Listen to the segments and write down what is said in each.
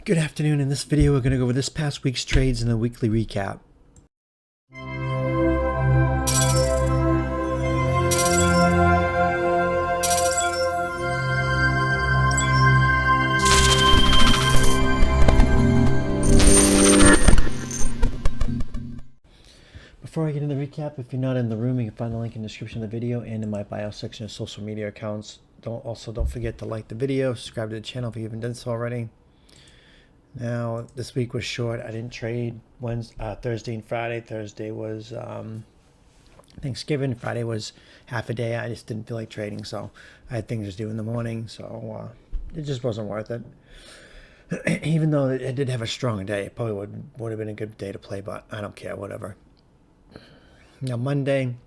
Good afternoon. In this video, we're going to go over this past week's trades and a weekly recap. Before I get into the recap, if you're not in the room, you can find the link in the description of the video and in my bio section of social media accounts. Don't forget to like the video, subscribe to the channel if you haven't done so already. Now, this week was short. I didn't trade Thursday and Friday. Thursday was Thanksgiving. Friday was half a day. I just didn't feel like trading, so I had things to do in the morning, so it just wasn't worth it. Even though it did have a strong day, it probably would have been a good day to play, but I don't care, whatever. Now, Monday,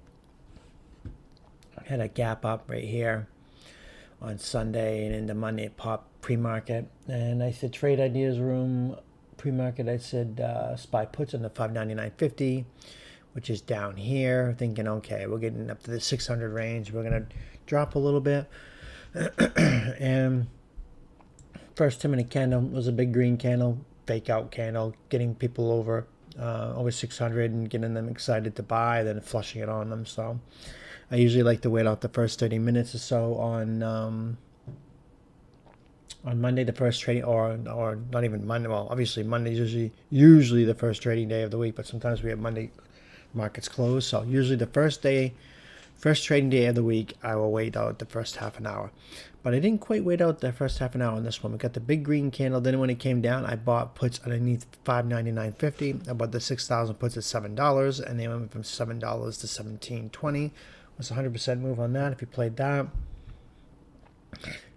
I had a gap up right here on Sunday, and into Monday it popped pre-market, and I said trade ideas room pre-market. I said SPY puts in the 599.50, which is down here, thinking okay, we're getting up to the 600 range, we're gonna drop a little bit. And first 10-minute candle was a big green candle, fake out candle, getting people over 600 and getting them excited to buy, then flushing it on them. So I usually like to wait out the first 30 minutes or so on Monday, the first trading, or not even Monday. Well, obviously Monday is usually the first trading day of the week, but sometimes we have Monday markets closed. So usually the first trading day of the week, I will wait out the first half an hour. But I didn't quite wait out the first half an hour on this one. We got the big green candle. Then when it came down, I bought puts underneath $599.50. I bought the 6,000 puts at $7, and they went from $7 to $17.20. It was a 100% move on that if you played that.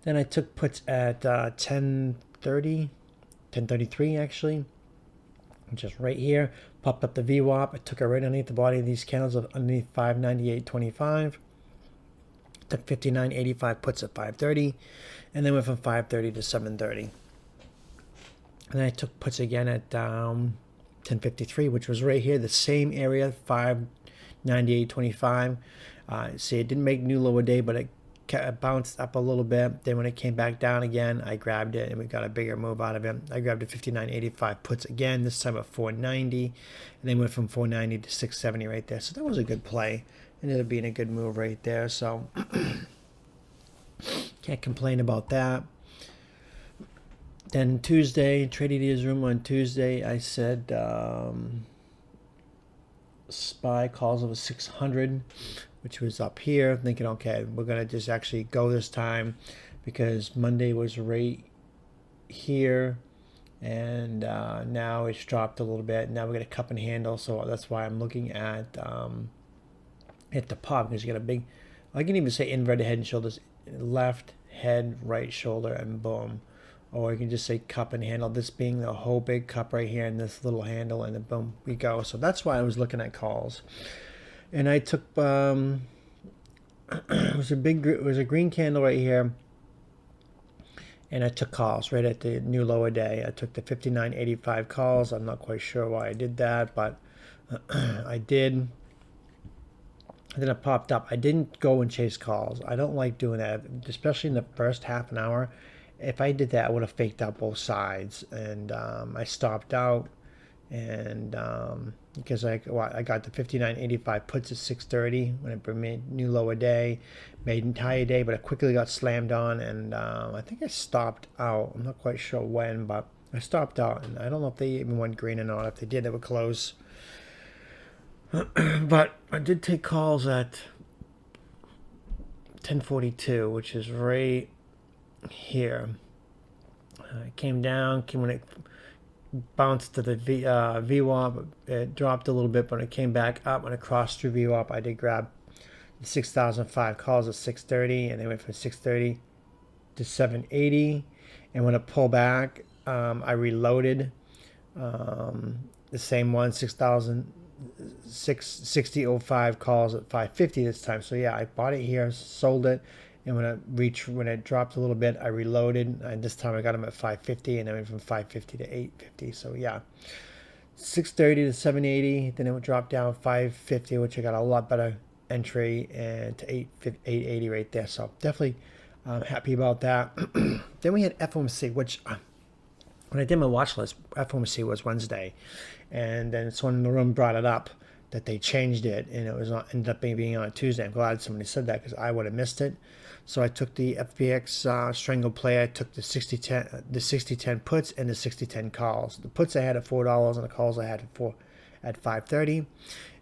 Then I took puts at 1033 actually, just right here. Popped up the VWAP. I took it right underneath the body of these candles underneath 598.25. Took 59.85 puts at 530, and then went from 530 to 730. And then I took puts again at 1053, which was right here, the same area, 598.25. See, it didn't make new lower day, but it bounced up a little bit. Then when it came back down again, I grabbed it, and we got a bigger move out of it. I grabbed a 59.85 puts again, this time at 490, and then went from 490 to 670 right there. So that was a good play. Ended up being a good move right there. So can't complain about that. Then Tuesday, trade ideas room on Tuesday, I said SPY calls over 600, which was up here, thinking okay, we're gonna just actually go this time because Monday was right here, and now it's dropped a little bit. Now we got a cup and handle, so that's why I'm looking at the pop, because you got a big, I can even say inverted head and shoulders, left head, right shoulder, and boom. Or you can just say cup and handle, this being the whole big cup right here and this little handle, and then boom, we go. So that's why I was looking at calls. And I took it was a green candle right here, and I took calls right at the new lower day. I took the 59.85 calls. I'm not quite sure why I did that, but I did. And then it popped up. I didn't go and chase calls. I don't like doing that, especially in the first half an hour. If I did that, I would have faked out both sides, and I stopped out, and because I got the 59.85 puts at 630 when it made new lower day, made entire day, but it quickly got slammed on, and I think I stopped out. I'm not quite sure when, but I stopped out, and I don't know if they even went green or not. If they did, they were close. But I did take calls at 1042, which is right here. It came down, when it bounced to the VWAP, it dropped a little bit, but it came back up. When it crossed through VWAP, I did grab 6,005 calls at 630, and they went from 630 to 780. And when it pulled back, I reloaded the same one, 6,6005 calls at 550 this time. So yeah, I bought it here, sold it, and when it dropped a little bit, I reloaded, and this time I got them at 550, and I went from 550 to 850. So yeah, 630 to 780, then it would drop down 550, which I got a lot better entry, and to 880 right there. So definitely happy about that. Then we had FOMC, which when I did my watch list, FOMC was Wednesday, and then someone in the room brought it up that they changed it, and it was ended up being on a Tuesday. I'm glad somebody said that because I would have missed it. So I took the SPX strangle play. I took the 60-10 puts and the 60-10 calls. The puts I had at $4, and the calls I had at 5.30,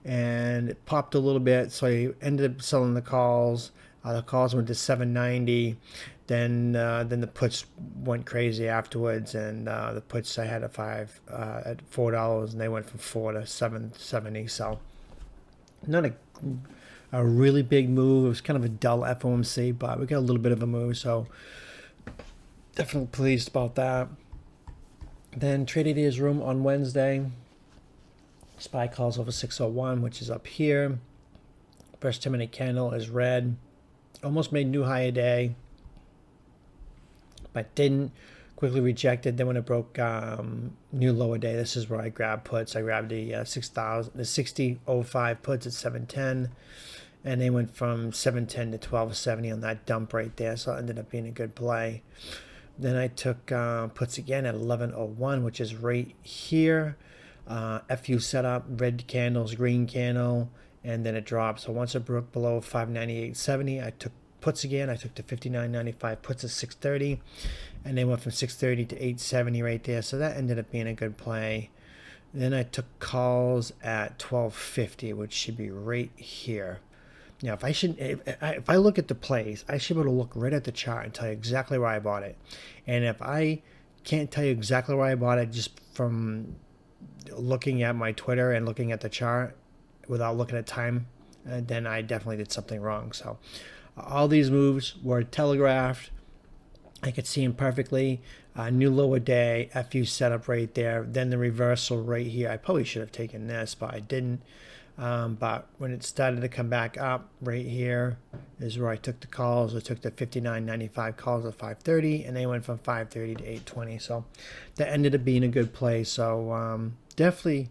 and it popped a little bit. So I ended up selling the calls. The calls went to 7.90. Then the puts went crazy afterwards, and the puts I had at $4, and they went from $4 to 7.70. So not a really big move. It was kind of a dull FOMC, but we got a little bit of a move, so definitely pleased about that. Then trade ideas room on Wednesday. SPY calls over 601, which is up here. First 10-minute candle is red. Almost made new high a day, but didn't. Quickly rejected. Then when it broke new lower day, this is where I grabbed puts. I grabbed the 60.05 puts at 710, and they went from 710 to 1270 on that dump right there. So it ended up being a good play. Then I took puts again at 1101, which is right here. FU setup, red candles, green candle, and then it dropped. So once it broke below 598.70, I took puts again. I took the 59.95 puts at 630, and they went from 630 to 870 right there. So that ended up being a good play. Then I took calls at 1250, which should be right here. Now, if I look at the plays, I should be able to look right at the chart and tell you exactly where I bought it. And if I can't tell you exactly where I bought it just from looking at my Twitter and looking at the chart without looking at time, then I definitely did something wrong. So all these moves were telegraphed. I could see them perfectly. New lower day, FU setup right there. Then the reversal right here. I probably should have taken this, but I didn't. But when it started to come back up right here is where I took the calls. I took the 59.95 calls at 530, and they went from 530 to 820. So that ended up being a good play. So definitely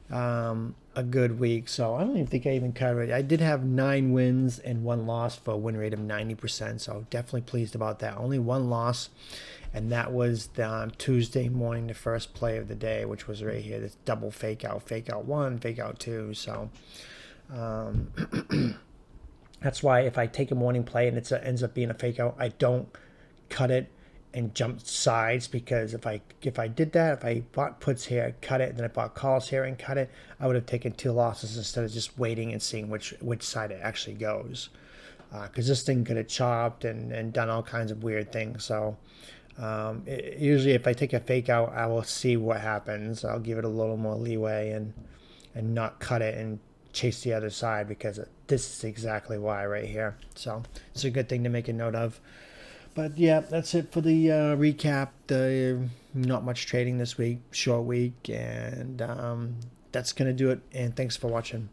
a good week. So I don't even think I even covered it. I did have 9 wins and 1 loss for a win rate of 90%. So definitely pleased about that. Only 1 loss, and that was the Tuesday morning, the first play of the day, which was right here. This double fake out 1, fake out 2. So that's why if I take a morning play and it ends up being a fake out, I don't cut it and jump sides, because if I did that, if I bought puts here, cut it, and then I bought calls here and cut it, I would have taken 2 losses instead of just waiting and seeing which side it actually goes. Because this thing could have chopped and done all kinds of weird things. So usually if I take a fake out, I will see what happens. I'll give it a little more leeway and not cut it and chase the other side, because this is exactly why right here. So it's a good thing to make a note of. But yeah, that's it for the recap. Not much trading this week, short week, and that's going to do it. And thanks for watching.